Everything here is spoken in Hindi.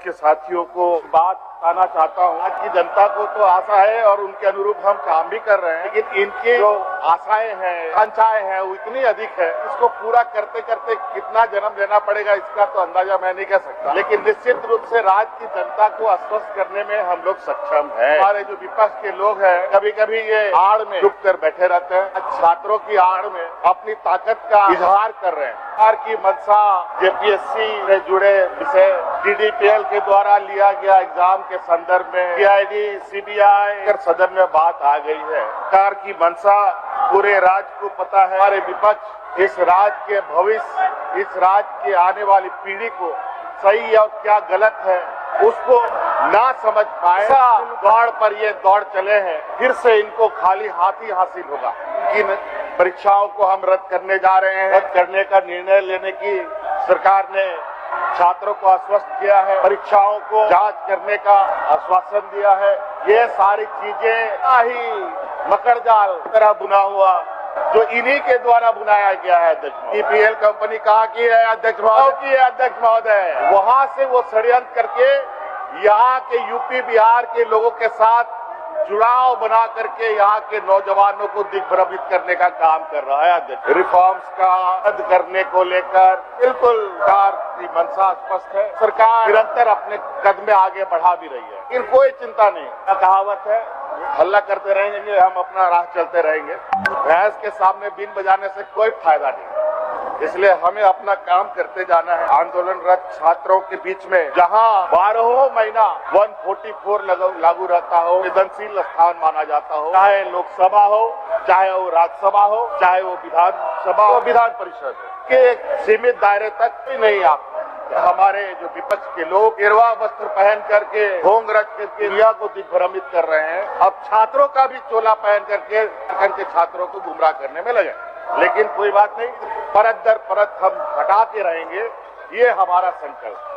के साथियों को बात बताना चाहता हूँ। आज की जनता को तो आशा है और उनके अनुरूप हम काम भी कर रहे हैं, लेकिन इनकी जो आशाएं हैं, आकांक्षाएं हैं, वो इतनी अधिक है। इसको पूरा करते करते कितना जन्म लेना पड़ेगा इसका तो अंदाजा मैं नहीं कर सकता, लेकिन निश्चित रूप से राज्य की जनता को आश्वस्त करने में हम लोग सक्षम है। हमारे जो विपक्ष के लोग हैं, कभी कभी ये आड़ में छुप कर बैठे रहते हैं, छात्रों की आड़ में अपनी ताकत का इजहार कर रहे हैं। सरकार की मंशा जेपीएससी से जुड़े विषय डीडीपीएल के द्वारा लिया गया एग्जाम के संदर्भ में सीआईडी सीबीआई सदन में बात आ गई है। सरकार की मंशा पूरे राज्य को पता है। हमारे विपक्ष इस राज्य के भविष्य, इस राज्य के आने वाली पीढ़ी को सही और क्या गलत है उसको ना समझ पाए, दौड़ पर ये दौड़ चले हैं। फिर से इनको खाली हाथ ही हासिल होगा। इन परीक्षाओं को हम रद्द करने जा रहे हैं। रद्द करने का निर्णय लेने की सरकार ने छात्रों को आश्वस्त किया है, परीक्षाओं को जांच करने का आश्वासन दिया है। ये सारी चीजें ही मकर जाल तरह बुना हुआ जो इन्हीं के द्वारा बुनाया गया है। अध्यक्ष ईपीएल कंपनी कहाँ की है अध्यक्ष महोदय? वहाँ से वो षड्यंत्र करके यहाँ के यूपी बिहार के लोगों के साथ जुड़ाव बना करके यहाँ के नौजवानों को दिग्भ्रमित करने का काम कर रहा है। अध्यक्ष रिफॉर्म्स का रद्द करने को लेकर बिल्कुल सरकार की मंशा स्पष्ट है। सरकार निरंतर अपने कदम आगे बढ़ा भी रही है, लेकिन कोई चिंता नहीं। कहावत है, हल्ला करते रहेंगे, हम अपना राह चलते रहेंगे। भैंस के सामने बीन बजाने से कोई फायदा नहीं, इसलिए हमें अपना काम करते जाना है। आंदोलनरत छात्रों के बीच में जहां 12 महीना 144 लागू रहता हो, संवेदनशील स्थान माना जाता हो, चाहे लोकसभा हो, चाहे वो राज्यसभा हो, चाहे वो विधानसभा हो, विधान परिषद के सीमित दायरे तक भी नहीं आता। हमारे जो विपक्ष के लोग गिरवा वस्त्र पहन करके ढोंग रच करके दुनिया को दिग्भ्रमित कर रहे हैं, अब छात्रों का भी चोला पहन करके छात्रों को गुमराह करने में लगे। लेकिन कोई बात नहीं, परत दर परत हम हटाते रहेंगे, ये हमारा संकल्प है।